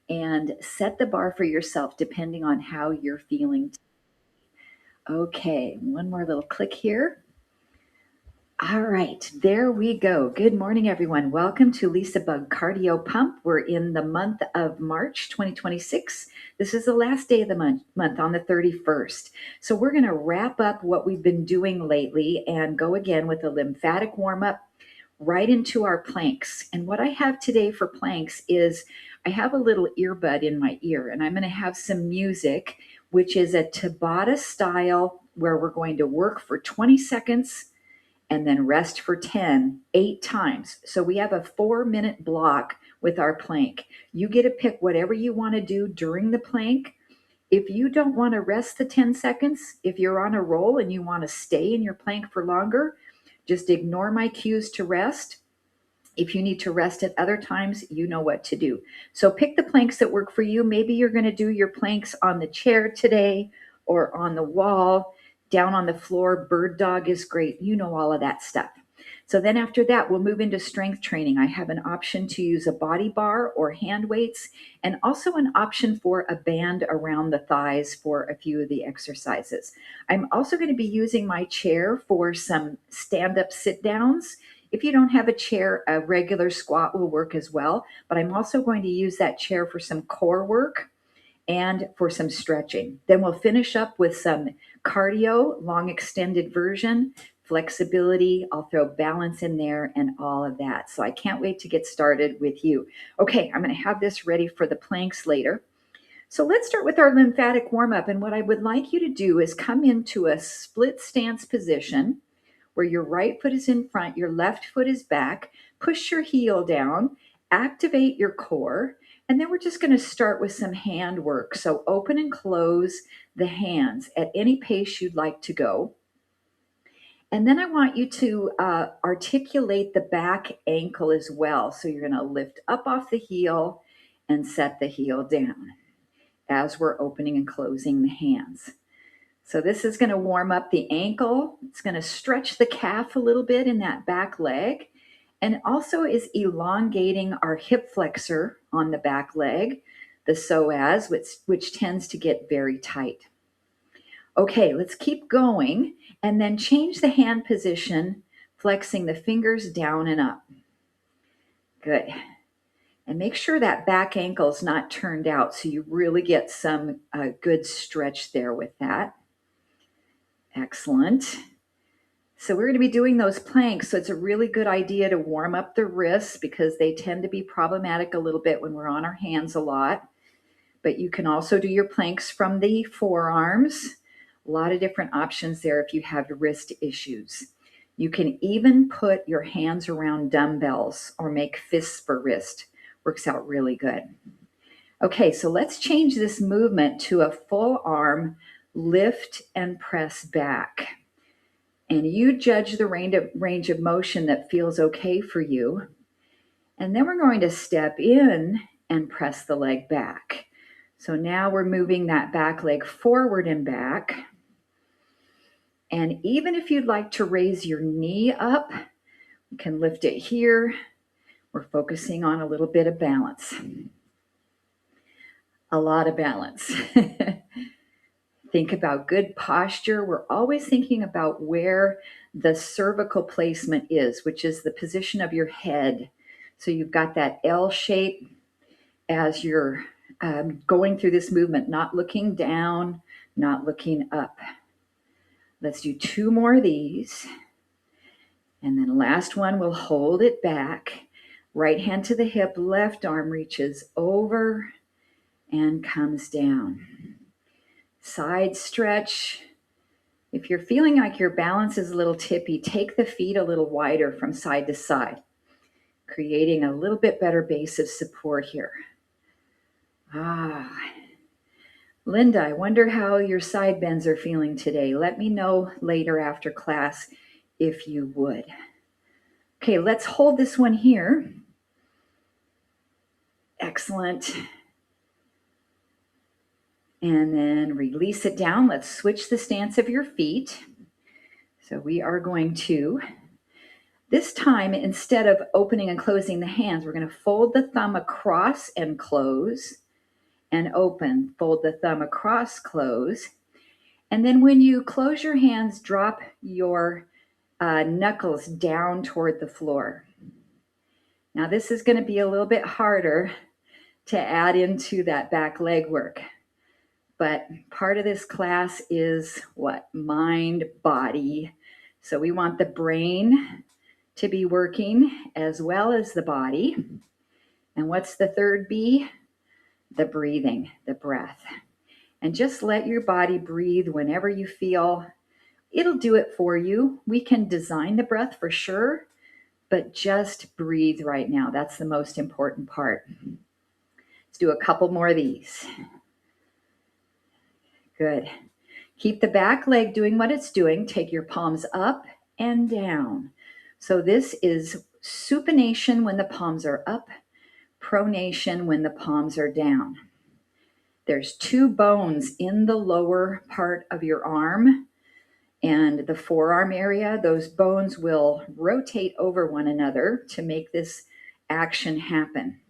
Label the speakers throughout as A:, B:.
A: and set the bar for yourself depending on how you're feeling. Okay, one more little click here. All right, there we go. Good morning, everyone. Welcome to LisaBug Cardio-Pump. We're in the month of March 2026. This is the last day of the month on the 31st. So we're going to wrap up what we've been doing lately and go again with a lymphatic warm-up right into our planks. And what I have today for planks is I have a little earbud in my ear, and I'm going to have some music, which is a Tabata style, where we're going to work for 20 seconds and then rest for 10, 8 times. So we have a 4-minute block with our plank. You get to pick whatever you want to do during the plank. If you don't want to rest the 10 seconds, if you're on a roll and you want to stay in your plank for longer, just ignore my cues to rest. If you need to rest at other times, you know what to do. So pick the planks that work for you. Maybe you're going to do your planks on the chair today or on the wall, down on the floor. Bird dog is great. You know all of that stuff. So then after that, we'll move into strength training. I have an option to use a body bar or hand weights, and also an option for a band around the thighs for a few of the exercises. I'm also going to be using my chair for some stand-up sit-downs. If you don't have a chair, a regular squat will work as well, but I'm also going to use that chair for some core work and for some stretching. Then we'll finish up with some cardio, long extended version, flexibility. I'll throw balance in there and all of that. So I can't wait to get started with you. Okay, I'm going to have this ready for the planks later. So let's start with our lymphatic warm-up. And what I would like you to do is come into a split stance position where your right foot is in front, your left foot is back. Push your heel down, activate your core, and then we're just going to start with some hand work. So open and close the hands at any pace you'd like to go. And then I want you to articulate the back ankle as well. So you're going to lift up off the heel and set the heel down as we're opening and closing the hands. So this is going to warm up the ankle. It's going to stretch the calf a little bit in that back leg, and also is elongating our hip flexor on the back leg, the psoas, which tends to get very tight. Okay, let's keep going and then change the hand position, flexing the fingers down and up. Good. And make sure that back ankle is not turned out so you really get some good stretch there with that. Excellent. So we're going to be doing those planks. So it's a really good idea to warm up the wrists because they tend to be problematic a little bit when we're on our hands a lot. But you can also do your planks from the forearms. A lot of different options there if you have wrist issues. You can even put your hands around dumbbells or make fists for wrist. Works out really good. Okay, so let's change this movement to a full arm lift and press back. And you judge the range of motion that feels okay for you. And then we're going to step in and press the leg back. So now we're moving that back leg forward and back. And even if you'd like to raise your knee up, you can lift it here. We're focusing on a little bit of balance. A lot of balance. Think about good posture. We're always thinking about where the cervical placement is, which is the position of your head. So you've got that L shape as you're going through this movement, not looking down, not looking up. Let's do 2 more of these. And then last one, we'll hold it back. Right hand to the hip, left arm reaches over and comes down. Side stretch. If you're feeling like your balance is a little tippy, take the feet a little wider from side to side, creating a little bit better base of support here. Linda, I wonder how your side bends are feeling today. Let me know later after class if you would. Okay, let's hold this one here. Excellent. And then release it down. Let's switch the stance of your feet. So we are going to, this time, instead of opening and closing the hands, we're going to fold the thumb across and close. and open. Fold the thumb across, close. And then when you close your hands, drop your knuckles down toward the floor. Now this is going to be a little bit harder to add into that back leg work. But part of this class is what? Mind, body. So we want the brain to be working as well as the body. And what's the third B? The breathing, the breath. And just let your body breathe whenever you feel. It'll do it for you. We can design the breath for sure, but just breathe right now. That's the most important part. Let's do a couple more of these. Good. Keep the back leg doing what it's doing. Take your palms up and down. So this is supination when the palms are up, pronation when the palms are down. There's two bones in the lower part of your arm and the forearm area. Those bones will rotate over one another to make this action happen.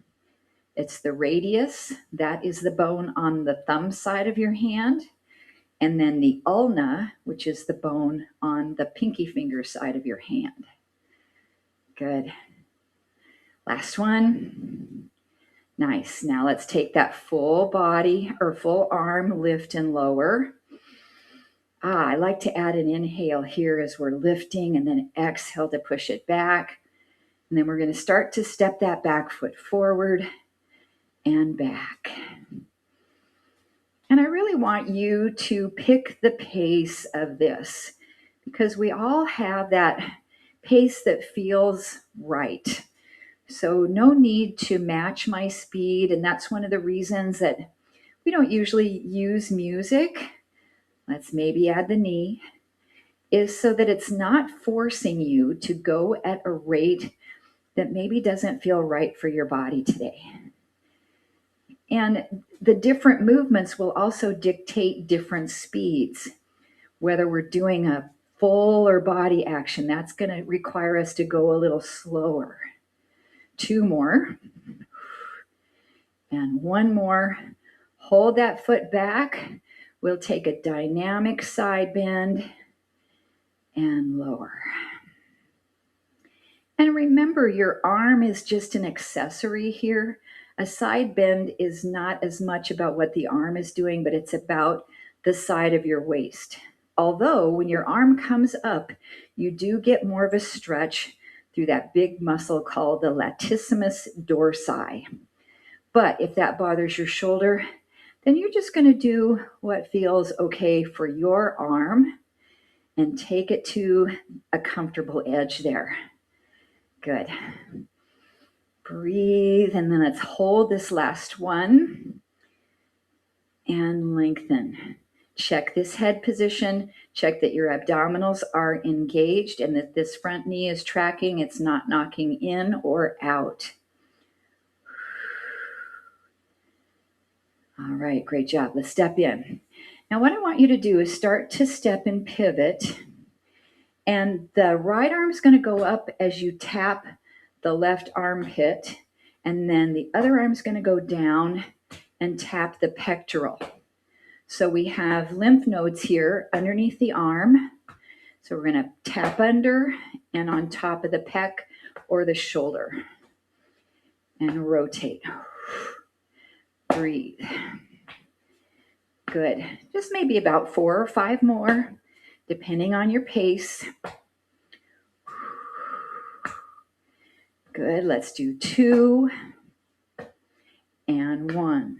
A: It's the radius, that is the bone on the thumb side of your hand, and then the ulna, which is the bone on the pinky finger side of your hand. Good. Last one. Nice. Now let's take that full body or full arm lift and lower. I like to add an inhale here as we're lifting and then exhale to push it back. And then we're going to start to step that back foot forward and back. And I really want you to pick the pace of this because we all have that pace that feels right. So no need to match my speed. And that's one of the reasons that we don't usually use music. Let's maybe add the knee, is so that it's not forcing you to go at a rate that maybe doesn't feel right for your body today. And the different movements will also dictate different speeds. Whether we're doing a full or body action, that's going to require us to go a little slower. Two more. And one more. Hold that foot back. We'll take a dynamic side bend and lower. And remember, your arm is just an accessory here. A side bend is not as much about what the arm is doing, but it's about the side of your waist. Although when your arm comes up, you do get more of a stretch through that big muscle called the latissimus dorsi. But if that bothers your shoulder, then you're just going to do what feels okay for your arm and take it to a comfortable edge there. Good. Breathe, and then let's hold this last one and lengthen. Check this head position. Check that your abdominals are engaged and that this front knee is tracking. It's not knocking in or out. All right, great job. Let's step in. Now what I want you to do is start to step and pivot. And the right arm is going to go up as you tap the left armpit. And then the other arm is going to go down and tap the pectoral. So we have lymph nodes here underneath the arm. So we're going to tap under and on top of the pec or the shoulder. And rotate. Breathe. Good. Just maybe about 4 or 5 more, depending on your pace. Good. Let's do 2 and 1.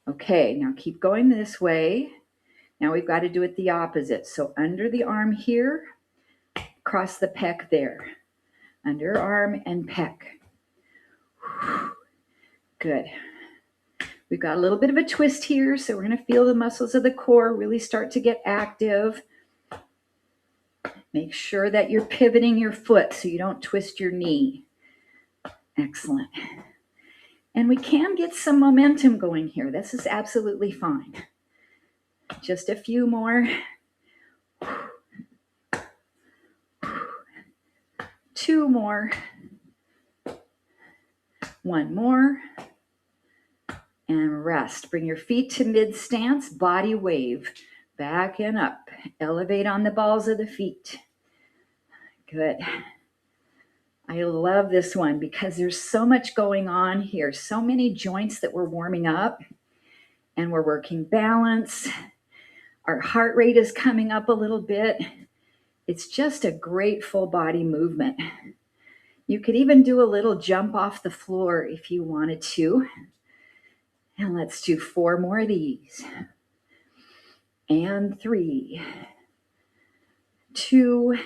A: Okay, now keep going this way. Now we've got to do it the opposite. So under the arm here, cross the pec there. Under arm and pec. Good. We've got a little bit of a twist here, so we're going to feel the muscles of the core really start to get active. Make sure that you're pivoting your foot so you don't twist your knee. Excellent. And we can get some momentum going here. This is absolutely fine. Just a few more. 2 more. 1 more. and rest. Bring your feet to mid stance, body wave, back and up. Elevate on the balls of the feet. Good. I love this one because there's so much going on here, so many joints that we're warming up, and we're working balance. Our heart rate is coming up a little bit. It's just a great full body movement. You could even do a little jump off the floor if you wanted to. And let's do 4 more of these. And 3, 2,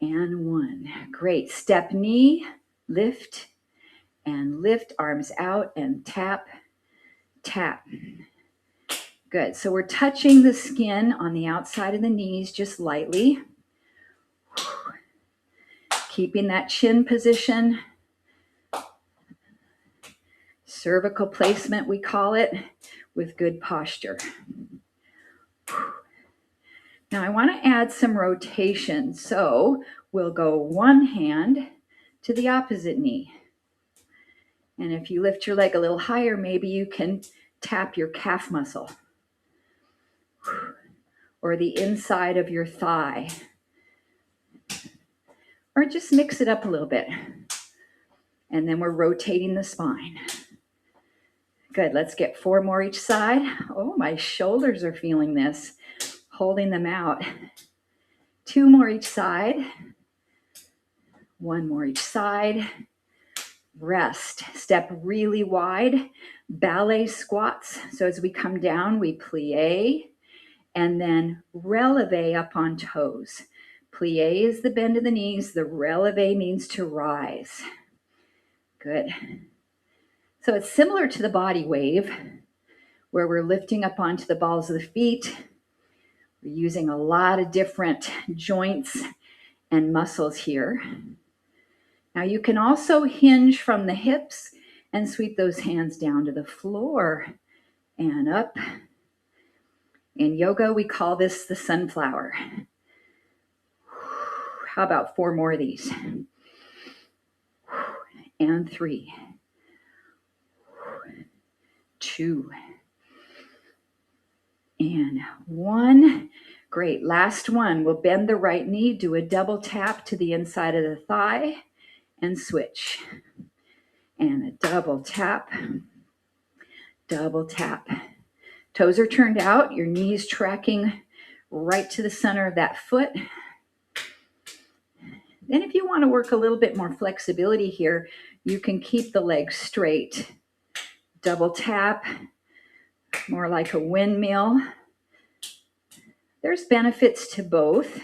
A: and 1. Great. Step knee, lift, and lift, arms out, and tap, tap. Good. So we're touching the skin on the outside of the knees just lightly. Keeping that chin position. Cervical placement, we call it, with good posture. Now I want to add some rotation. So we'll go one hand to the opposite knee. And if you lift your leg a little higher, maybe you can tap your calf muscle or the inside of your thigh. Or just mix it up a little bit. And then we're rotating the spine. Good, let's get 4 more each side. Oh, my shoulders are feeling this. Holding them out. 2 more each side. 1 more each side. Rest. Step really wide. Ballet squats. So as we come down, we plie and then releve up on toes. Plie is the bend of the knees. The releve means to rise. Good. So it's similar to the body wave where we're lifting up onto the balls of the feet. We're using a lot of different joints and muscles here. Now you can also hinge from the hips and sweep those hands down to the floor and up. In yoga, we call this the sunflower. How about 4 more of these? And 3, 2, and 1. Great. Last one. We'll bend the right knee, do a double tap to the inside of the thigh, and switch. And a double tap, double tap. Toes are turned out, your knees tracking right to the center of that foot. Then if you want to work a little bit more flexibility here, you can keep the legs straight. Double tap, more like a windmill. There's benefits to both.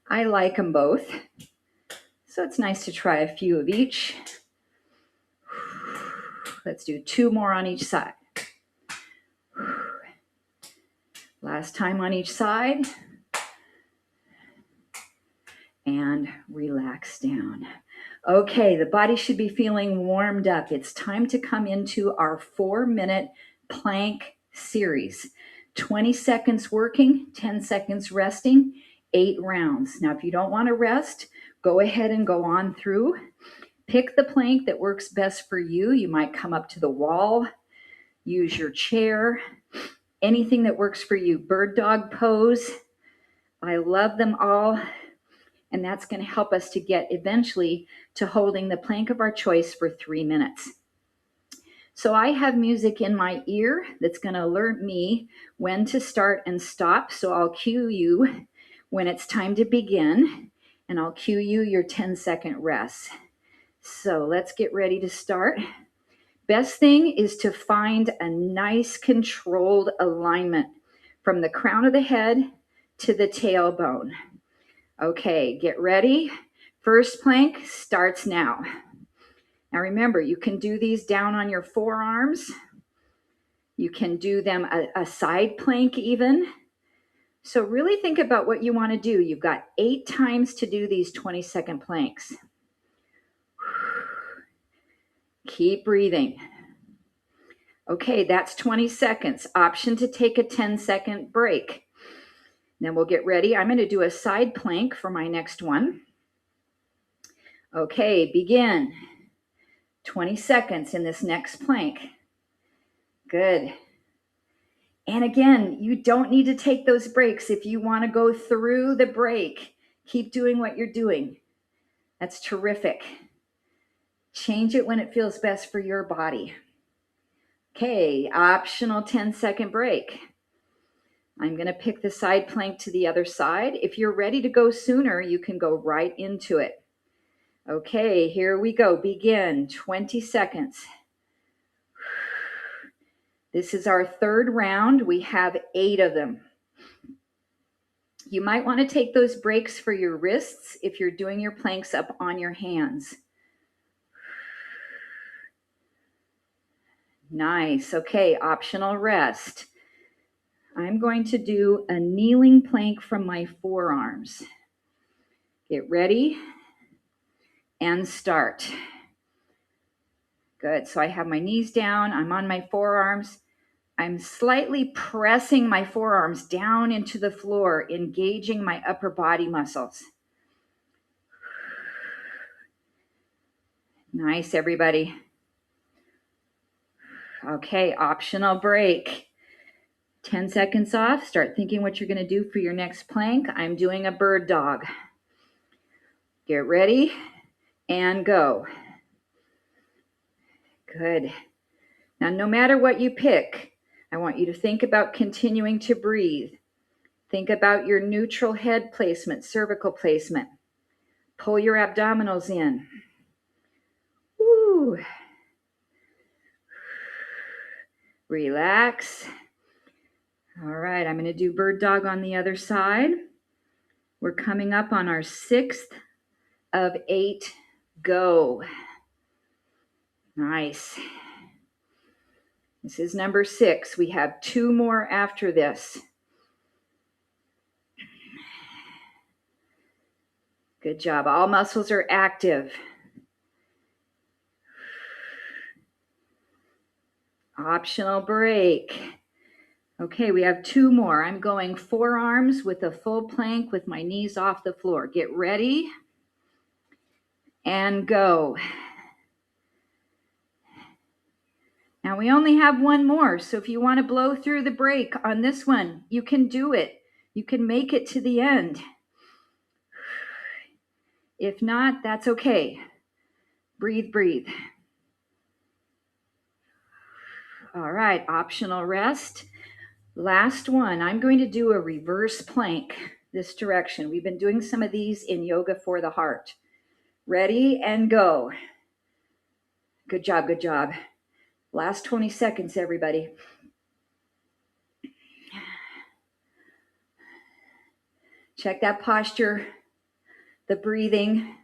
A: I like them both. So it's nice to try a few of each. Let's do 2 more on each side. Last time on each side. And relax down. Okay, the body should be feeling warmed up. It's time to come into our 4-minute plank series. 20 seconds working, 10 seconds resting, 8 rounds. Now, if you don't want to rest, go ahead and go on through. Pick the plank that works best for you. You might come up to the wall, use your chair, anything that works for you. Bird dog pose. I love them all. And that's going to help us to get eventually to holding the plank of our choice for 3 minutes. So I have music in my ear that's going to alert me when to start and stop. So I'll cue you when it's time to begin, and I'll cue you your 10-second rest. So let's get ready to start. Best thing is to find a nice controlled alignment from the crown of the head to the tailbone. Okay, get ready. First plank starts now. Now remember, you can do these down on your forearms. You can do them a side plank even. So really think about what you want to do. You've got 8 times to do these 20-second planks. Keep breathing. Okay, that's 20 seconds. Option to take a 10-second break. Then we'll get ready. I'm going to do a side plank for my next one. Okay, begin. 20 seconds in this next plank. Good. And again, you don't need to take those breaks. If you want to go through the break, keep doing what you're doing. That's terrific. Change it when it feels best for your body. Okay, optional 10-second break. I'm going to pick the side plank to the other side. If you're ready to go sooner, you can go right into it. Okay, here we go. Begin. 20 seconds. This is our third round. We have 8 of them. You might want to take those breaks for your wrists if you're doing your planks up on your hands. Nice. Okay, optional rest. I'm going to do a kneeling plank from my forearms. Get ready and start. Good. So I have my knees down. I'm on my forearms. I'm slightly pressing my forearms down into the floor, engaging my upper body muscles. Nice, everybody. Okay, optional break. 10 seconds off. Start thinking what you're going to do for your next plank. I'm doing a bird dog. Get ready and go. Good. Now, no matter what you pick, I want you to think about continuing to breathe. Think about your neutral head placement, cervical placement. Pull your abdominals in. Woo. Relax. All right, I'm going to do bird dog on the other side. We're coming up on our 6th of 8. Go. Nice. This is number 6. We have 2 more after this. Good job. All muscles are active. Optional break. Okay, we have 2 more. I'm going forearms with a full plank with my knees off the floor. Get ready and go. Now we only have 1 more, so if you want to blow through the break on this one, you can do it. You can make it to the end. If not, that's okay. Breathe, breathe. All right, optional rest. Last one, I'm going to do a reverse plank this direction. We've been doing some of these in Yoga for the Heart. Ready and go. Good job, good job. Last 20 seconds, everybody. Check that posture, the breathing.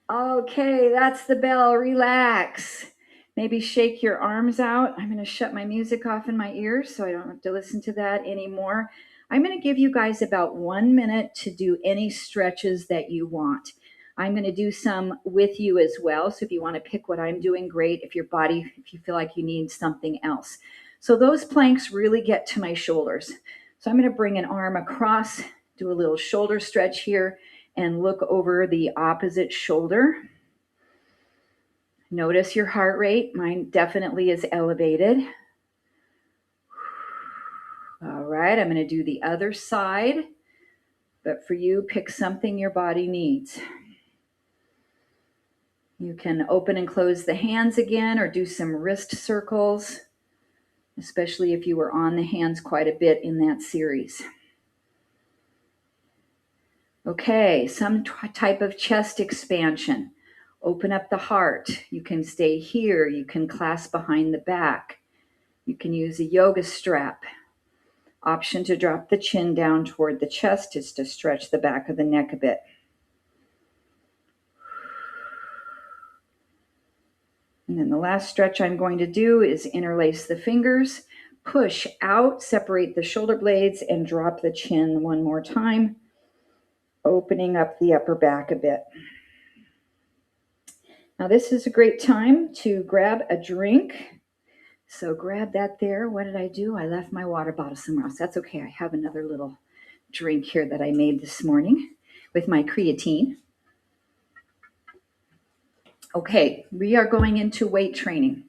A: Okay, that's the bell. Relax. Maybe shake your arms out. I'm going to shut my music off in my ears so I don't have to listen to that anymore. I'm going to give you guys about 1 minute to do any stretches that you want. I'm going to do some with you as well. So if you want to pick what I'm doing, great. If you feel like you need something else. So those planks really get to my shoulders. So I'm going to bring an arm across, do a little shoulder stretch here, and look over the opposite shoulder. Notice your heart rate. Mine definitely is elevated. All right, I'm going to do the other side. But for you, pick something your body needs. You can open and close the hands again or do some wrist circles, especially if you were on the hands quite a bit in that series. Okay, some type of chest expansion. Open up the heart. You can stay here. You can clasp behind the back. You can use a yoga strap. Option to drop the chin down toward the chest is to stretch the back of the neck a bit. And then the last stretch I'm going to do is interlace the fingers, push out, separate the shoulder blades, and drop the chin one more time, opening up the upper back a bit. Now this is a great time to grab a drink. So grab that there. What did I do? I left my water bottle somewhere else. That's okay. I have another little drink here that I made this morning with my creatine. Okay, we are going into weight training.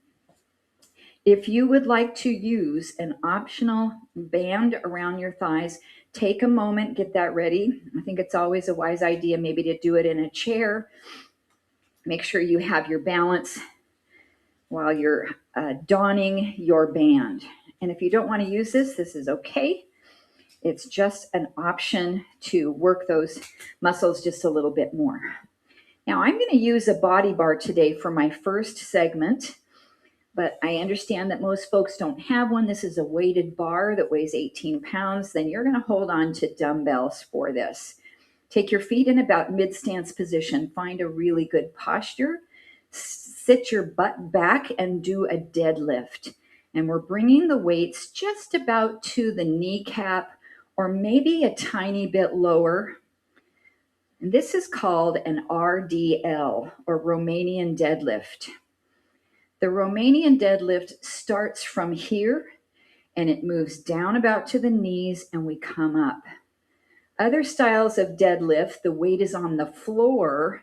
A: If you would like to use an optional band around your thighs, take a moment, get that ready. I think it's always a wise idea maybe to do it in a chair. Make sure you have your balance while you're donning your band. And if you don't want to use this, this is okay. It's just an option to work those muscles just a little bit more. Now, I'm going to use a body bar today for my first segment, but I understand that most folks don't have one. This is a weighted bar that weighs 18 pounds. Then you're going to hold on to dumbbells for this. Take your feet in about mid-stance position. Find a really good posture. Sit your butt back and do a deadlift. And we're bringing the weights just about to the kneecap or maybe a tiny bit lower. And this is called an RDL, or Romanian deadlift. The Romanian deadlift starts from here and it moves down about to the knees and we come up. Other styles of deadlift, the weight is on the floor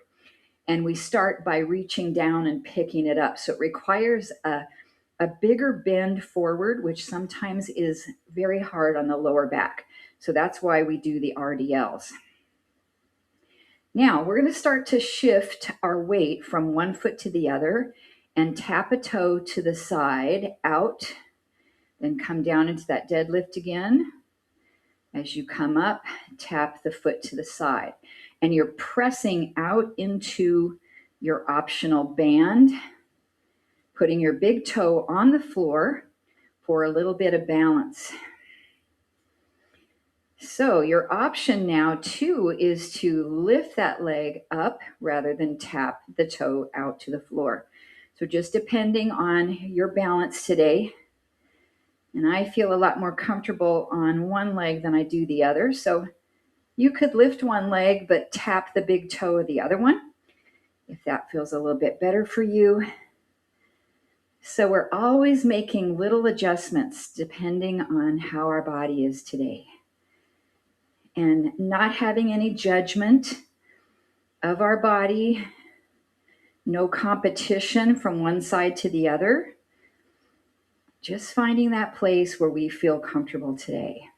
A: and we start by reaching down and picking it up. So it requires a bigger bend forward, which sometimes is very hard on the lower back. So that's why we do the RDLs. Now we're going to start to shift our weight from one foot to the other and tap a toe to the side, out, then come down into that deadlift again. As you come up, tap the foot to the side. And you're pressing out into your optional band, putting your big toe on the floor for a little bit of balance. So your option now too is to lift that leg up rather than tap the toe out to the floor. So just depending on your balance today. And I feel a lot more comfortable on one leg than I do the other. So you could lift one leg, but tap the big toe of the other one, if that feels a little bit better for you. So we're always making little adjustments depending on how our body is today. And not having any judgment of our body, no competition from one side to the other. Just finding that place where we feel comfortable today.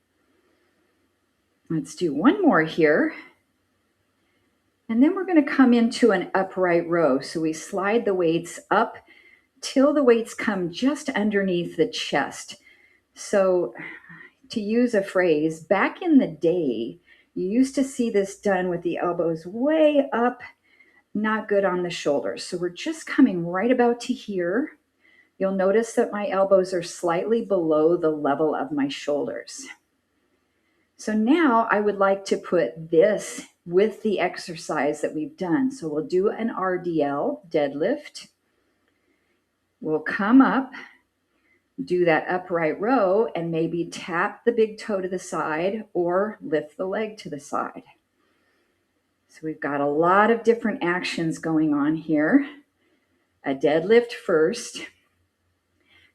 A: Let's do one more here. And then we're going to come into an upright row. So we slide the weights up till the weights come just underneath the chest. So to use a phrase, back in the day, you used to see this done with the elbows way up, not good on the shoulders. So we're just coming right about to here. You'll notice that my elbows are slightly below the level of my shoulders. So now I would like to put this with the exercise that we've done. So we'll do an RDL, deadlift. We'll come up, do that upright row, and maybe tap the big toe to the side or lift the leg to the side. So we've got a lot of different actions going on here. A deadlift first.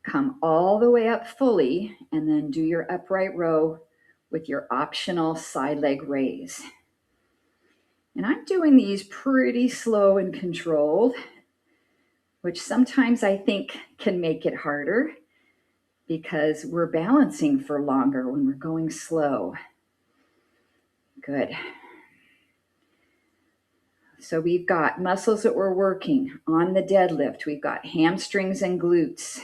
A: Come all the way up fully and then do your upright row with your optional side leg raise. And I'm doing these pretty slow and controlled, which sometimes I think can make it harder because we're balancing for longer when we're going slow. Good. So we've got muscles that we're working on the deadlift. We've got hamstrings and glutes.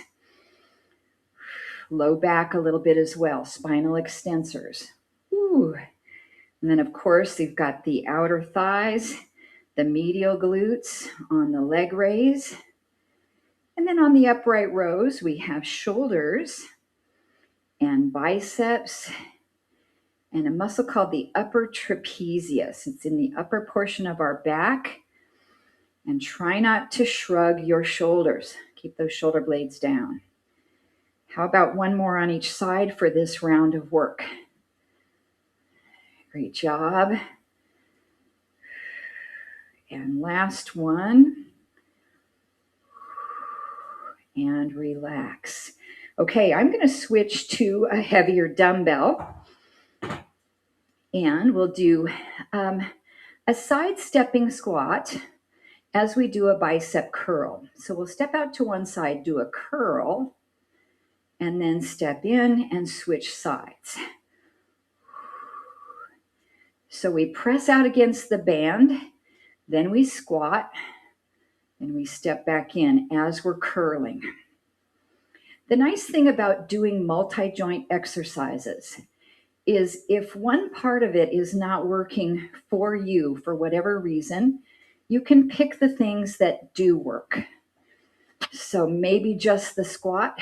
A: Low back a little bit as well, spinal extensors. Ooh. And then, of course, we've got the outer thighs, the medial glutes on the leg raise. And then on the upright rows, we have shoulders and biceps and a muscle called the upper trapezius. It's in the upper portion of our back. And try not to shrug your shoulders. Keep those shoulder blades down. How about one more on each side for this round of work? Great job. And last one. And relax. Okay, I'm going to switch to a heavier dumbbell. And we'll do a side stepping squat. as we do a bicep curl. So we'll step out to one side, do a curl, and then step in and switch sides. So we press out against the band, then we squat, and we step back in as we're curling. The nice thing about doing multi-joint exercises is if one part of it is not working for you for whatever reason, you can pick the things that do work. So maybe just the squat,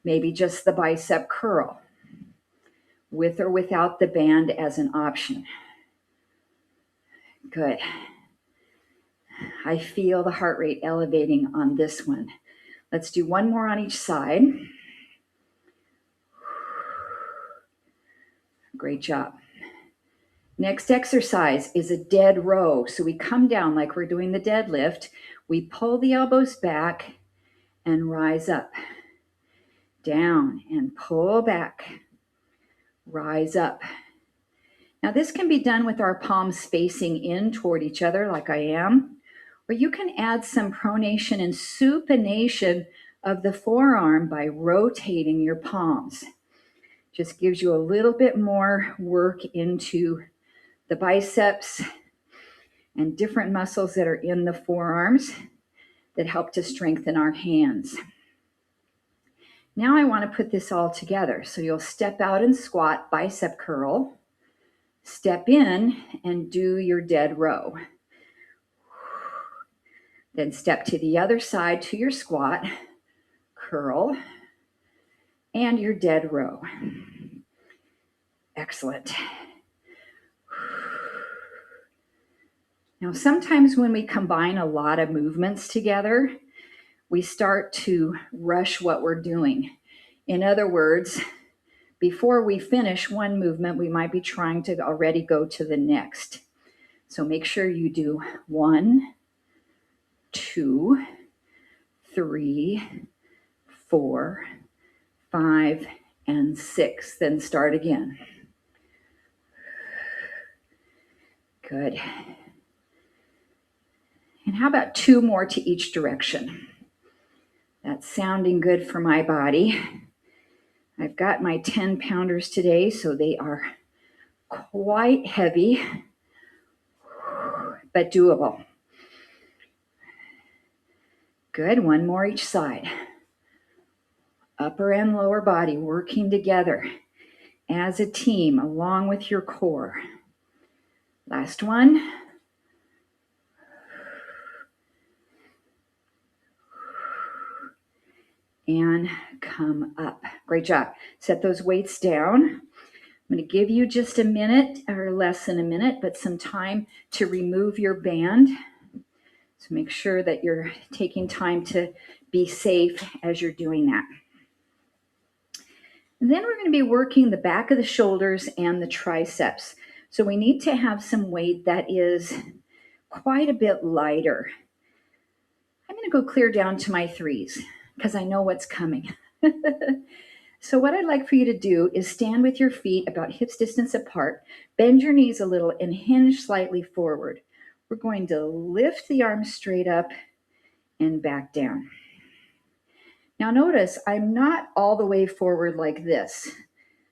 A: maybe just the bicep curl, with or without the band as an option. Good. I feel the heart rate elevating on this one. Let's do one more on each side. Great job. Next exercise is a dead row. So we come down like we're doing the deadlift. We pull the elbows back and rise up. Down and pull back. Rise up. Now this can be done with our palms facing in toward each other like I am, or you can add some pronation and supination of the forearm by rotating your palms. Just gives you a little bit more work into the biceps and different muscles that are in the forearms that help to strengthen our hands. Now I want to put this all together. So you'll step out and squat, bicep curl, step in and do your dead row. Then step to the other side to your squat, curl, and your dead row. Excellent. Now, sometimes when we combine a lot of movements together, we start to rush what we're doing. In other words, before we finish one movement, we might be trying to already go to the next. So make sure you do 1, 2, 3, 4, 5, and 6. Then start again. Good. And how about 2 more to each direction? That's sounding good for my body. I've got my 10-pounders today, so they are quite heavy, but doable. Good. 1 more each side. Upper and lower body working together as a team along with your core. Last one. And come up. Great job. Set those weights down. I'm going to give you just a minute or less than a minute, but some time to remove your band. So make sure that you're taking time to be safe as you're doing that. And then we're going to be working the back of the shoulders and the triceps. So we need to have some weight that is quite a bit lighter. I'm going to go clear down to my 3s because I know what's coming. So what I'd like for you to do is stand with your feet about hips distance apart, bend your knees a little, and hinge slightly forward. We're going to lift the arms straight up and back down. Now notice I'm not all the way forward like this.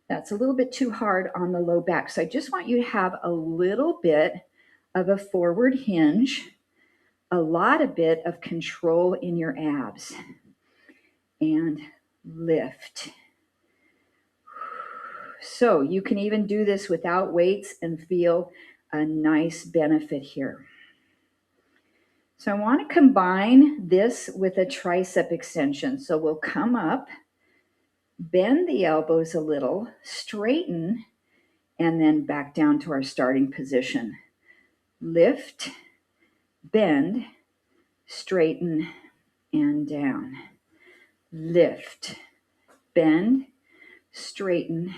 A: That's a little bit too hard on the low back. So I just want you to have a little bit of a forward hinge, a lot of bit of control in your abs. And lift. So you can even do this without weights and feel a nice benefit here. So I want to combine this with a tricep extension. So we'll come up, bend the elbows a little, straighten, and then back down to our starting position. Lift, bend, straighten, and down. Lift, bend, straighten.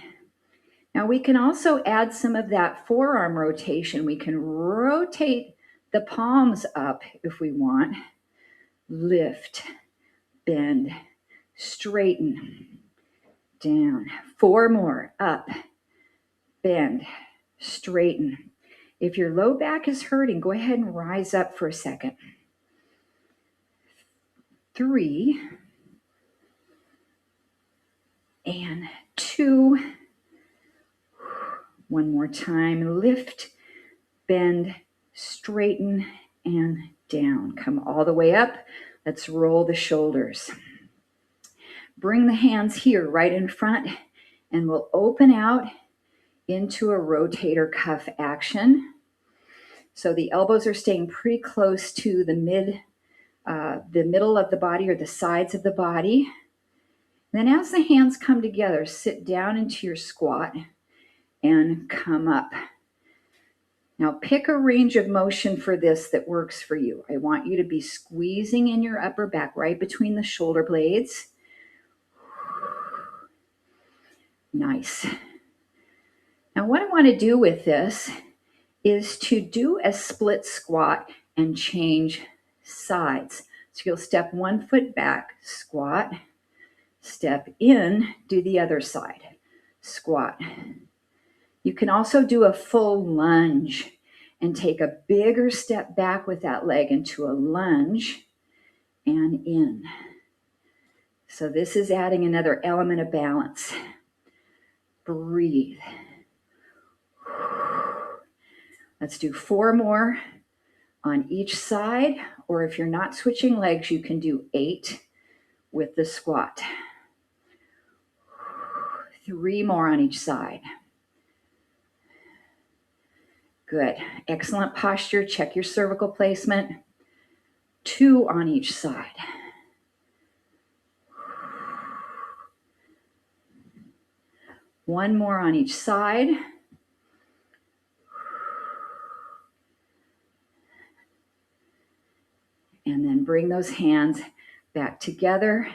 A: Now we can also add some of that forearm rotation. We can rotate the palms up if we want. Lift, bend, straighten, down. 4 more. Up, bend, straighten. If your low back is hurting, go ahead and rise up for a second. 3 and 2. One more time. Lift, bend, straighten, and down. Come all the way up. Let's roll the shoulders. Bring the hands here right in front, and we'll open out into a rotator cuff action. So the elbows are staying pretty close to the middle of the body or the sides of the body. And then as the hands come together, sit down into your squat and come up. Now pick a range of motion for this that works for you. I want you to be squeezing in your upper back right between the shoulder blades. Nice. Now what I want to do with this is to do a split squat and change sides. So you'll step one foot back, squat, step in, do the other side, squat. You can also do a full lunge and take a bigger step back with that leg into a lunge and in. So this is adding another element of balance. Breathe. Let's do 4 more on each side, or if you're not switching legs, you can do 8 with the squat. 3 more on each side. Good. Excellent posture. Check your cervical placement. 2 on each side. One more on each side. And then bring those hands back together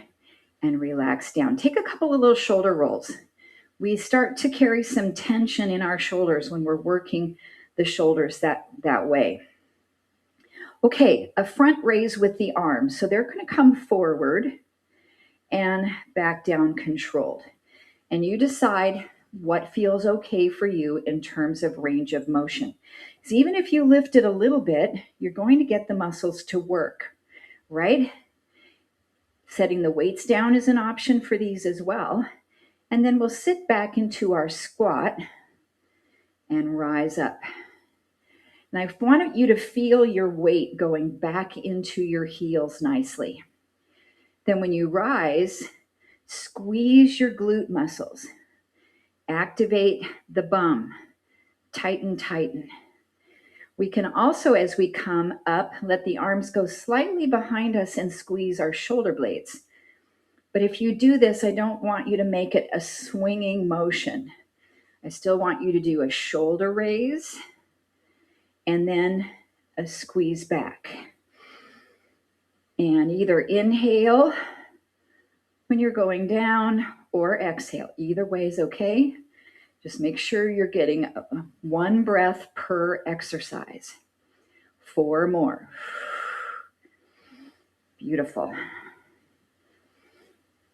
A: and relax down. Take a couple of little shoulder rolls. We start to carry some tension in our shoulders when we're working the shoulders that way. Okay, a front raise with the arms. So they're going to come forward and back down controlled. And you decide what feels okay for you in terms of range of motion. Because even if you lift it a little bit, you're going to get the muscles to work, right? Setting the weights down is an option for these as well. And then we'll sit back into our squat and rise up. And I want you to feel your weight going back into your heels nicely. Then when you rise, squeeze your glute muscles. Activate the bum. Tighten, tighten. We can also, as we come up, let the arms go slightly behind us and squeeze our shoulder blades. But if you do this, I don't want you to make it a swinging motion. I still want you to do a shoulder raise and then a squeeze back. And either inhale when you're going down or exhale. Either way is okay. Just make sure you're getting 1 breath per exercise. 4 more. Beautiful.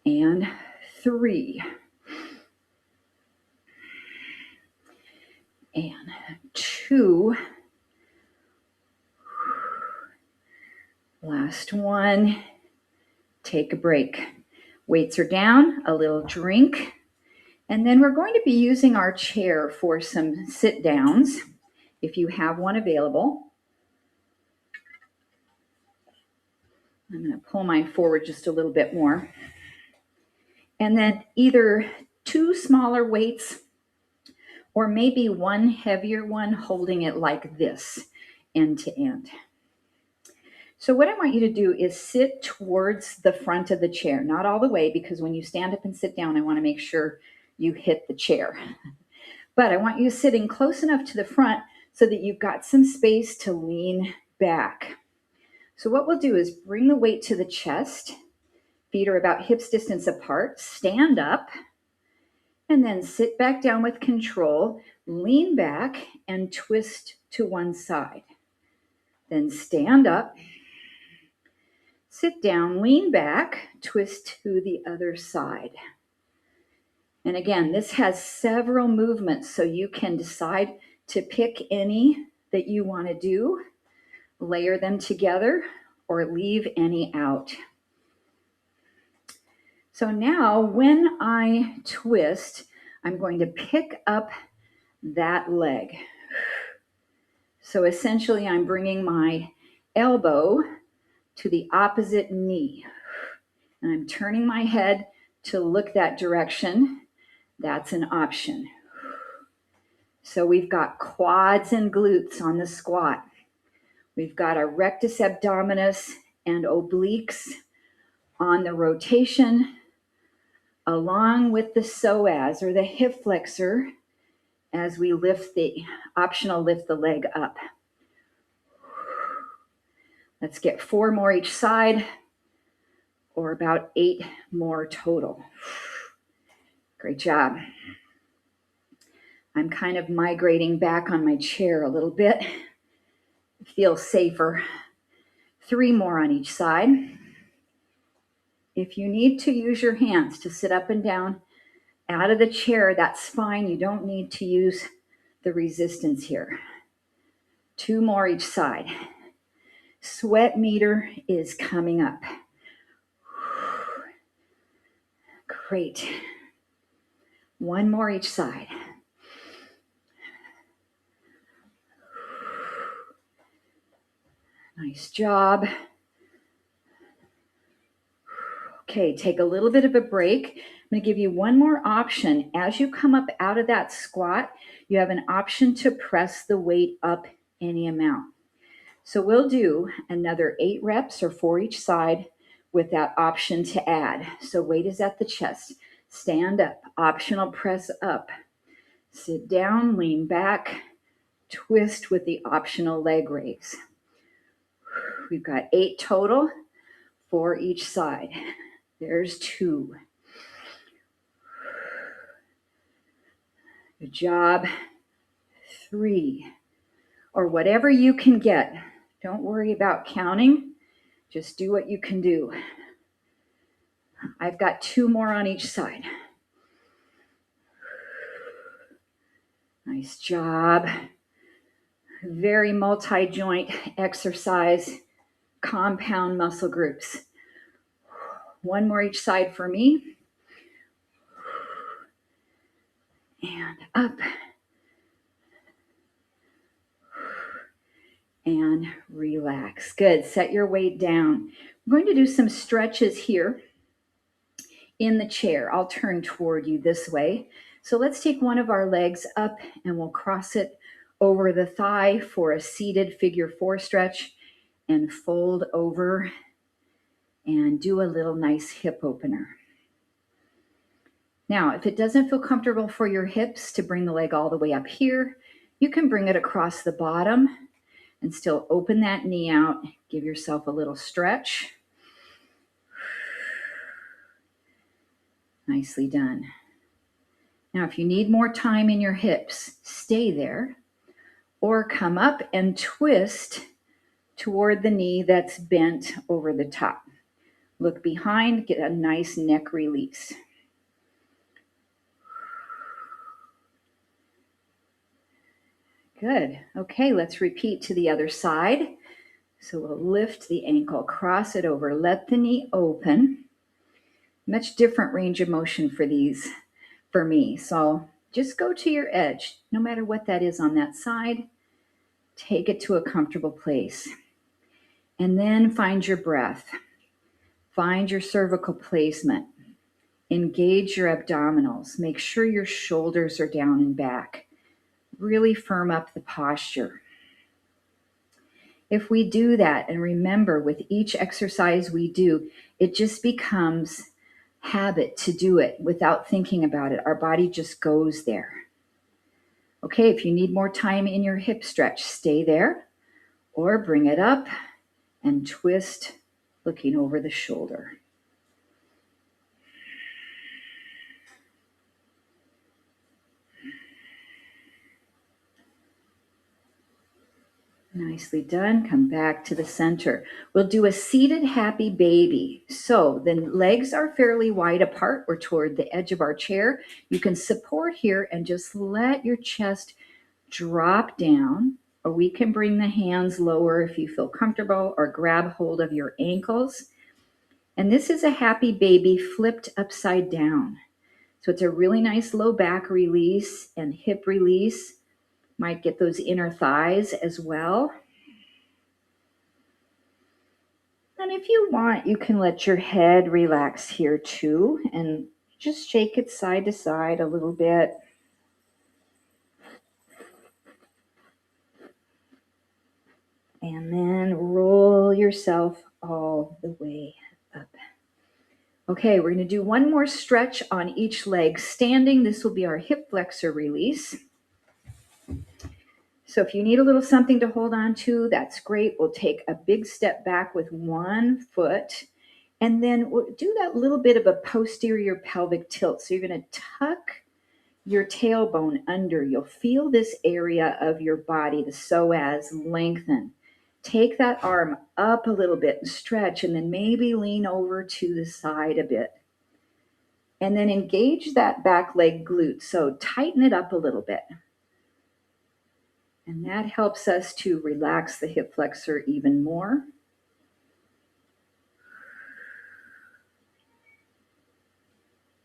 A: And 3. And 2. Last one. Take a break. Weights are down, a little drink. And then we're going to be using our chair for some sit downs, if you have one available. I'm going to pull mine forward just a little bit more. And then either 2 smaller weights or maybe 1 heavier one holding it like this, end to end. So what I want you to do is sit towards the front of the chair, not all the way, because when you stand up and sit down, I want to make sure you hit the chair. But I want you sitting close enough to the front so that you've got some space to lean back. So what we'll do is bring the weight to the chest. Feet are about hips distance apart. Stand up and then sit back down with control. Lean back and twist to one side. Then stand up. Sit down, lean back, twist to the other side. And again, this has several movements, so you can decide to pick any that you want to do. Layer them together or leave any out. So now when I twist, I'm going to pick up that leg. So essentially I'm bringing my elbow to the opposite knee. And I'm turning my head to look that direction. That's an option. So we've got quads and glutes on the squat. We've got our rectus abdominis and obliques on the rotation, along with the psoas or the hip flexor as we lift the leg up. Let's get 4 more each side, or about 8 more total. Great job. I'm kind of migrating back on my chair a little bit. It feels safer. 3 more on each side. If you need to use your hands to sit up and down out of the chair, that's fine. You don't need to use the resistance here. 2 more each side. Sweat meter is coming up. Great. 1 more each side. Nice job. Okay, take a little bit of a break. I'm going to give you one more option. As you come up out of that squat, you have an option to press the weight up any amount. So we'll do another 8 reps or 4 each side with that option to add. So weight is at the chest. Stand up, optional press up. Sit down, lean back, twist with the optional leg raise. We've got 8 total, 4 each side. There's 2. Good job. 3. Or whatever you can get. Don't worry about counting. Just do what you can do. I've got 2 more on each side. Nice job. Very multi-joint exercise, compound muscle groups. 1 more each side for me. And up. And relax. Good. Set your weight down. I'm going to do some stretches here in the chair. I'll turn toward you this way. So let's take one of our legs up and we'll cross it over the thigh for a seated figure 4 stretch and fold over and do a little nice hip opener. Now, if it doesn't feel comfortable for your hips to bring the leg all the way up here, you can bring it across the bottom and still open that knee out. Give yourself a little stretch. Nicely done. Now, if you need more time in your hips, stay there or come up and twist toward the knee that's bent over the top. Look behind, get a nice neck release. Good. Okay, let's repeat to the other side. So we'll lift the ankle, cross it over, let the knee open. Much different range of motion for these for me. So just go to your edge, no matter what that is on that side. Take it to a comfortable place. And then find your breath. Find your cervical placement. Engage your abdominals. Make sure your shoulders are down and back. Really firm up the posture. If we do that, and remember with each exercise we do, it just becomes habit to do it without thinking about it. Our body just goes there. Okay, if you need more time in your hip stretch, stay there or bring it up and twist looking over the shoulder. Nicely done. Come back to the center. We'll do a seated happy baby. So the legs are fairly wide apart or toward the edge of our chair. You can support here and just let your chest drop down or we can bring the hands lower if you feel comfortable, or grab hold of your ankles. And this is a happy baby flipped upside down. So it's a really nice low back release and hip release. Might get those inner thighs as well. And if you want, you can let your head relax here too, and just shake it side to side a little bit. And then roll yourself all the way up. Okay, we're going to do one more stretch on each leg standing. This will be our hip flexor release. So if you need a little something to hold on to, that's great. We'll take a big step back with one foot, and then we'll do that little bit of a posterior pelvic tilt. So you're going to tuck your tailbone under. You'll feel this area of your body, the psoas, lengthen. Take that arm up a little bit and stretch, and then maybe lean over to the side a bit. And then engage that back leg glute. So tighten it up a little bit. And that helps us to relax the hip flexor even more.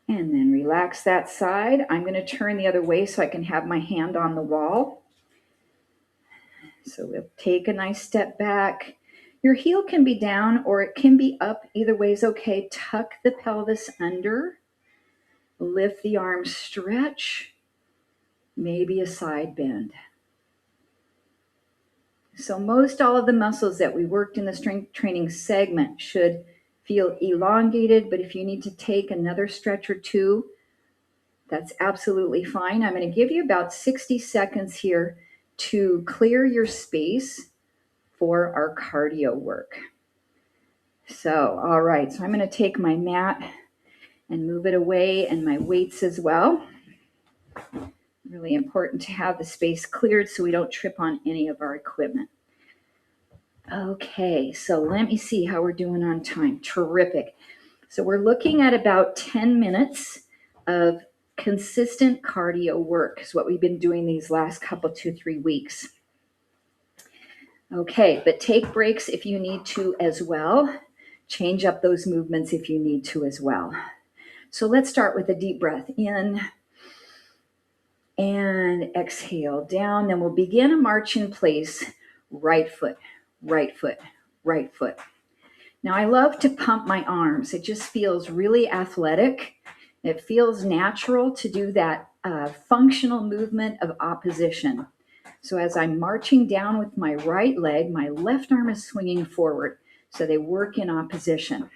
A: And then relax that side. I'm going to turn the other way so I can have my hand on the wall. So we'll take a nice step back. Your heel can be down or it can be up. Either way is okay. Tuck the pelvis under. Lift the arms, stretch. Maybe a side bend. So most all of the muscles that we worked in the strength training segment should feel elongated, but if you need to take another stretch or two, that's absolutely fine. I'm going to give you about 60 seconds here to clear your space for our cardio work. So, all right, so I'm going to take my mat and move it away, and my weights as well. Really important to have the space cleared so we don't trip on any of our equipment. Okay, so let me see how we're doing on time. Terrific. So we're looking at about 10 minutes of consistent cardio work is what we've been doing these last couple, 2-3 weeks. Okay, but take breaks if you need to as well. Change up those movements if you need to as well. So let's start with a deep breath in and exhale down. Then we'll begin a march in place. Right foot, right foot, right foot. Now I love to pump my arms. It just feels really athletic. It feels natural to do that functional movement of opposition. So as I'm marching down with my right leg, my left arm is swinging forward. So they work in opposition.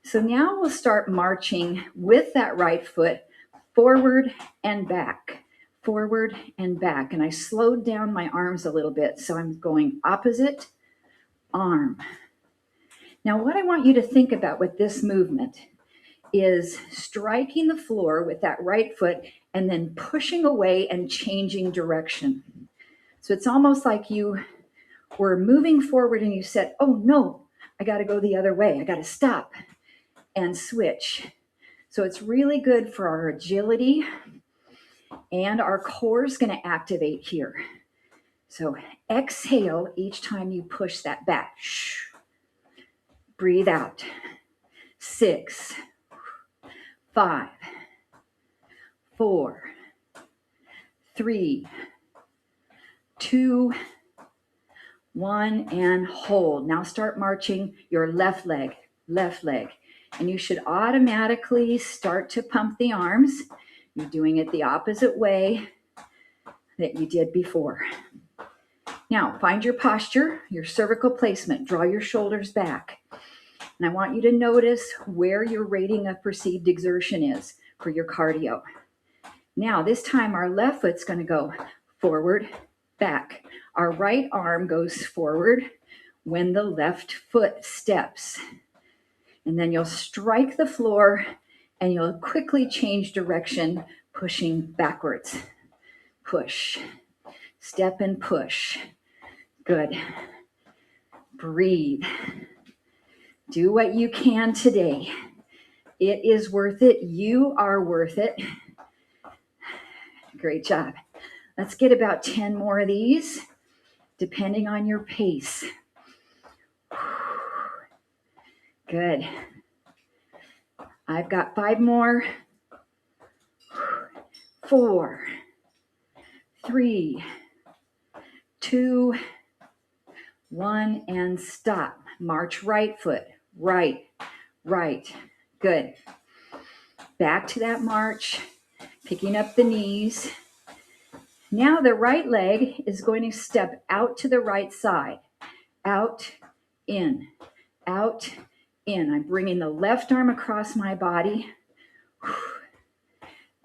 A: So now we'll start marching with that right foot forward and back, forward and back. And I slowed down my arms a little bit. So I'm going opposite arm. Now what I want you to think about with this movement is striking the floor with that right foot and then pushing away and changing direction. So it's almost like you were moving forward and you said, oh no, I got to go the other way. I got to stop and switch. So it's really good for our agility, and our core is going to activate here. So exhale each time you push that back. Breathe out. 6, 5, 4, 3, 2, 1, and hold. Now start marching your left leg, and you should automatically start to pump the arms. You're doing it the opposite way that you did before. Now find your posture, your cervical placement. Draw your shoulders back. And I want you to notice where your rating of perceived exertion is for your cardio. Now, this time our left foot's going to go forward, back. Our right arm goes forward when the left foot steps. And then you'll strike the floor and you'll quickly change direction, pushing backwards. Push, step and push. Good. Breathe. Do what you can today. It is worth it. You are worth it. Great job. Let's get about 10 more of these, depending on your pace. Good. I've got 5 more. 4, 3, 2, 1, and stop. March right foot, right, right. Good. Back to that march, picking up the knees. Now the right leg is going to step out to the right side. Out, in, out, in. I'm bringing the left arm across my body.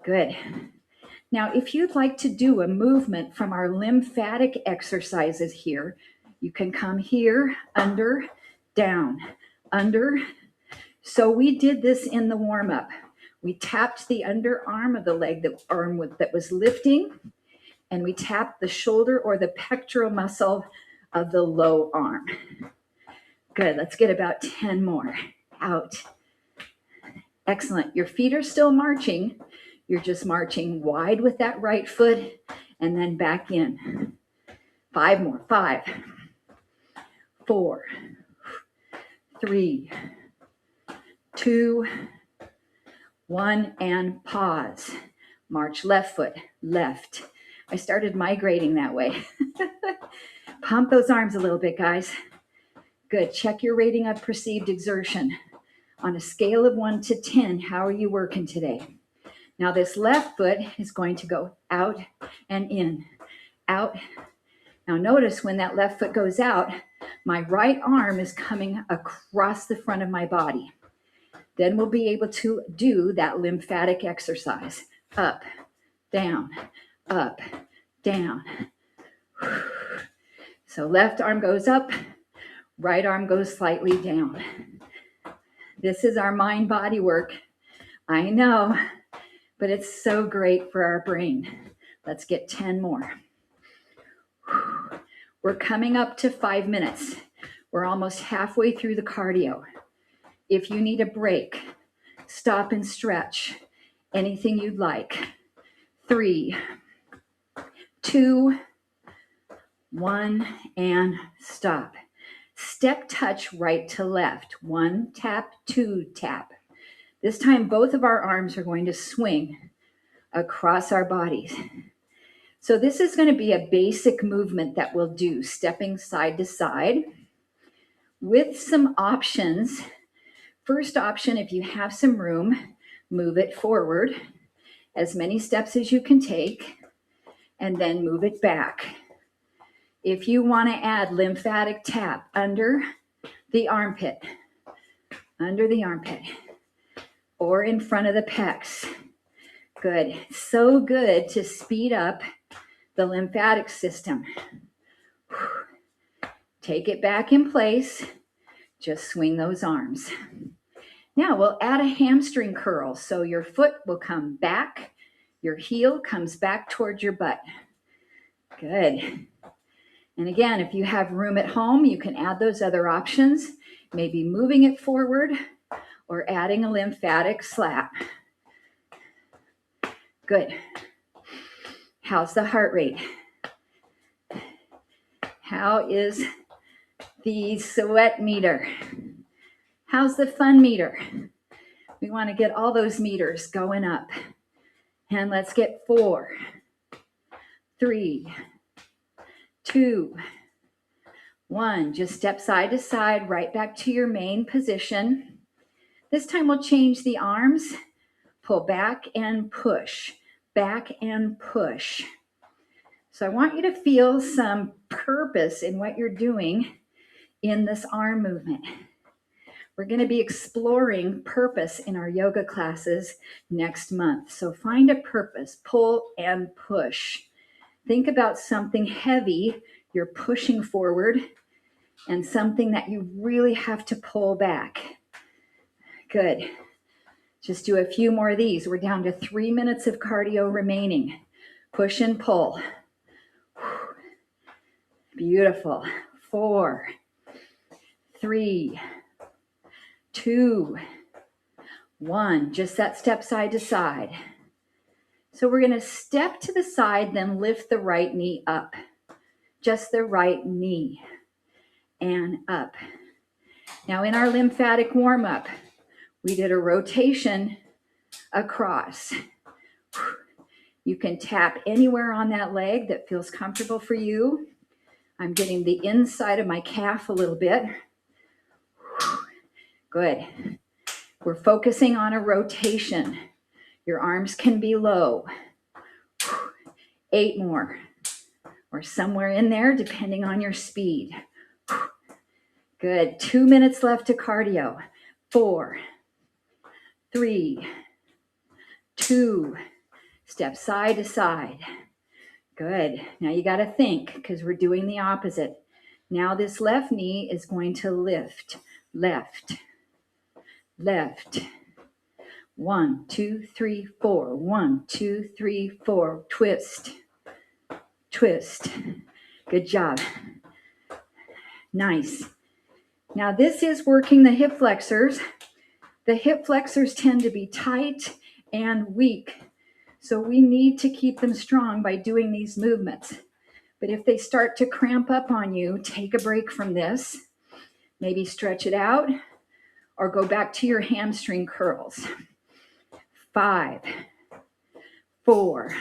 A: Good. Now, if you'd like to do a movement from our lymphatic exercises here, you can come here, under, down, under. So we did this in the warm-up. We tapped the underarm of the leg, the arm that was lifting, and we tapped the shoulder or the pectoral muscle of the low arm. Good. Let's get about 10 more. Out. Excellent. Your feet are still marching. You're just marching wide with that right foot and then back in. 5 more. 5, 4, 3, 2, 1, and pause. March left foot, left. I started migrating that way. Pump those arms a little bit, guys. Good. Check your rating of perceived exertion. On a scale of 1 to 10, how are you working today? Now this left foot is going to go out and in, out. Now notice when that left foot goes out, my right arm is coming across the front of my body. Then we'll be able to do that lymphatic exercise. Up, down, up, down. So left arm goes up, right arm goes slightly down. This is our mind-body work. I know, but it's so great for our brain. Let's get 10 more. We're coming up to 5 minutes. We're almost halfway through the cardio. If you need a break, stop and stretch. Anything you'd like. 3, 2, 1, and stop. Step touch right to left. 1 tap, 2 tap. This time both of our arms are going to swing across our bodies. So this is going to be a basic movement that we'll do, stepping side to side with some options. First option, if you have some room, move it forward as many steps as you can take, and then move it back. If you want to add lymphatic tap under the armpit, or in front of the pecs. Good. So good to speed up the lymphatic system. Take it back in place. Just swing those arms. Now we'll add a hamstring curl. So your foot will come back. Your heel comes back towards your butt. Good. And again, if you have room at home, you can add those other options. Maybe moving it forward or adding a lymphatic slap. Good. How's the heart rate? How is the sweat meter? How's the fun meter? We want to get all those meters going up. And let's get 4, 3, 2, 1. Just step side to side, right back to your main position. This time we'll change the arms. Pull back and push, back and push. So I want you to feel some purpose in what you're doing in this arm movement. We're going to be exploring purpose in our yoga classes next month. So find a purpose, pull and push. Think about something heavy you're pushing forward and something that you really have to pull back. Good. Just do a few more of these. We're down to 3 minutes of cardio remaining. Push and pull. Beautiful. 4, 3, 2, 1. Just that step side to side. So we're going to step to the side, then lift the right knee up. Just the right knee and up. Now in our lymphatic warm-up, we did a rotation across. You can tap anywhere on that leg that feels comfortable for you. I'm getting the inside of my calf a little bit. Good. We're focusing on a rotation. Your arms can be low. 8 more, or somewhere in there, depending on your speed. Good. 2 minutes left to cardio. 4, 3, 2, step side to side. Good. Now you got to think, because we're doing the opposite. Now this left knee is going to lift. Left, left. 1, 2, 3, 4. 1, 2, 3, 4. Twist, twist. Good job. Nice. Now this is working the hip flexors. The hip flexors tend to be tight and weak. So we need to keep them strong by doing these movements. But if they start to cramp up on you, take a break from this. Maybe stretch it out or go back to your hamstring curls. 5, 4,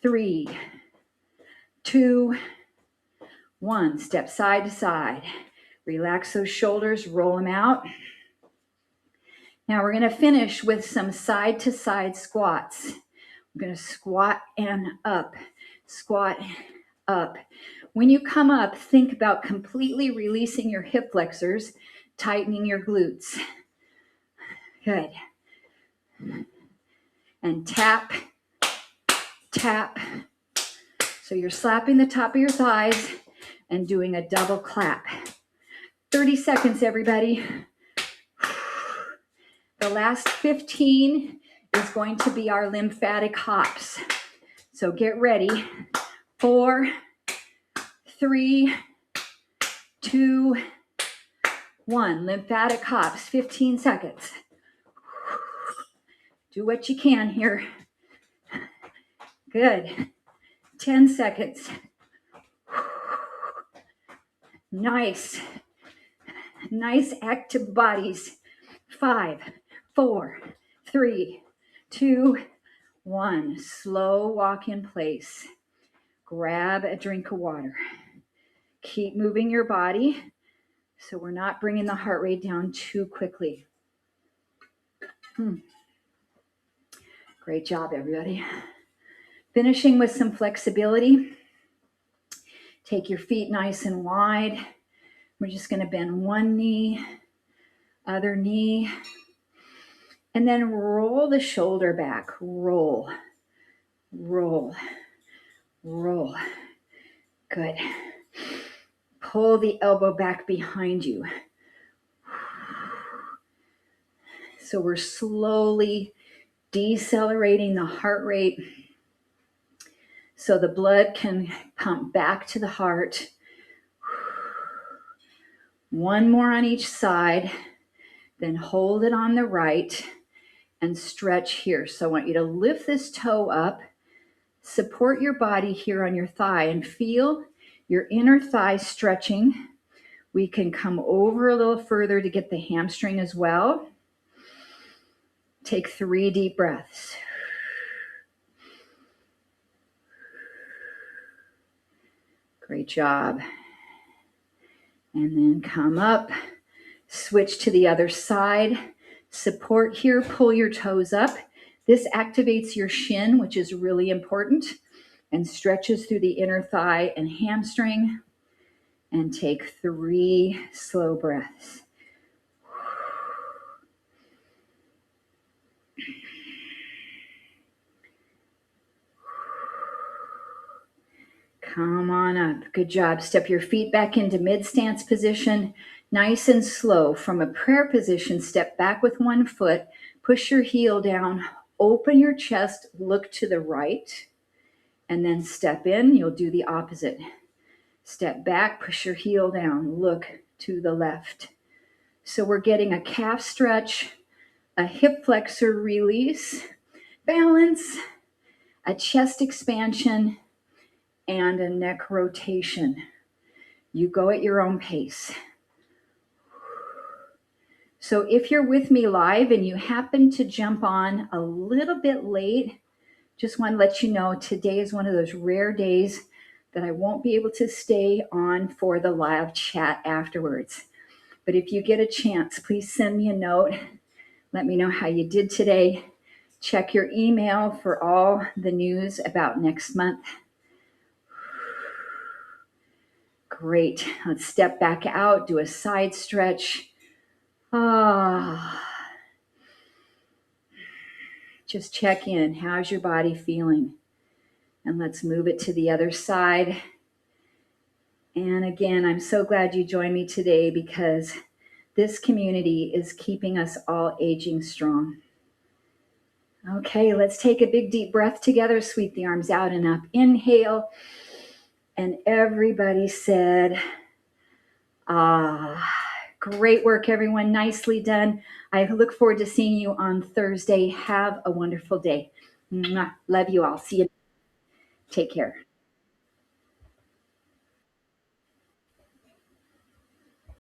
A: 3, 2, 1. Step side to side. Relax those shoulders, roll them out. Now we're going to finish with some side to side squats. I'm going to squat and up, squat, up. When you come up, think about completely releasing your hip flexors, tightening your glutes. Good. And tap, tap. So you're slapping the top of your thighs and doing a double clap. 30 seconds, everybody. The last 15 is going to be our lymphatic hops. So get ready. 4, 3, 2, 1. Lymphatic hops, 15 seconds. Do what you can here. Good. 10 seconds. Nice. Nice active bodies. 5, 4, 3, 2, 1. Slow walk in place. Grab a drink of water. Keep moving your body so we're not bringing the heart rate down too quickly. Great job, everybody. Finishing with some flexibility. Take your feet nice and wide. We're just going to bend one knee, other knee, and then roll the shoulder back. Roll, roll, roll. Good. Pull the elbow back behind you. So we're slowly decelerating the heart rate so the blood can pump back to the heart. One more on each side, then hold it on the right and stretch here. So I want you to lift this toe up, support your body here on your thigh and feel your inner thigh stretching. We can come over a little further to get the hamstring as well. Take 3 deep breaths. Great job. And then come up, switch to the other side. Support here, pull your toes up. This activates your shin, which is really important, and stretches through the inner thigh and hamstring. And take 3 slow breaths. Come on up. Good job. Step your feet back into mid-stance position. Nice and slow. From a prayer position, step back with one foot. Push your heel down. Open your chest. Look to the right. And then step in. You'll do the opposite. Step back. Push your heel down. Look to the left. So we're getting a calf stretch, a hip flexor release, balance, a chest expansion, and a neck rotation. You go at your own pace. So if you're with me live and you happen to jump on a little bit late, just want to let you know today is one of those rare days that I won't be able to stay on for the live chat afterwards. But if you get a chance, please send me a note. Let me know how you did today. Check your email for all the news about next month. Great. Let's step back out, do a side stretch. Just check in. How's your body feeling? And let's move it to the other side. And again, I'm so glad you joined me today because this community is keeping us all aging strong. Okay, let's take a big deep breath together. Sweep the arms out and up. Inhale. And everybody said, great work, everyone. Nicely done. I look forward to seeing you on Thursday. Have a wonderful day. Mwah. Love you all. See you. Take care.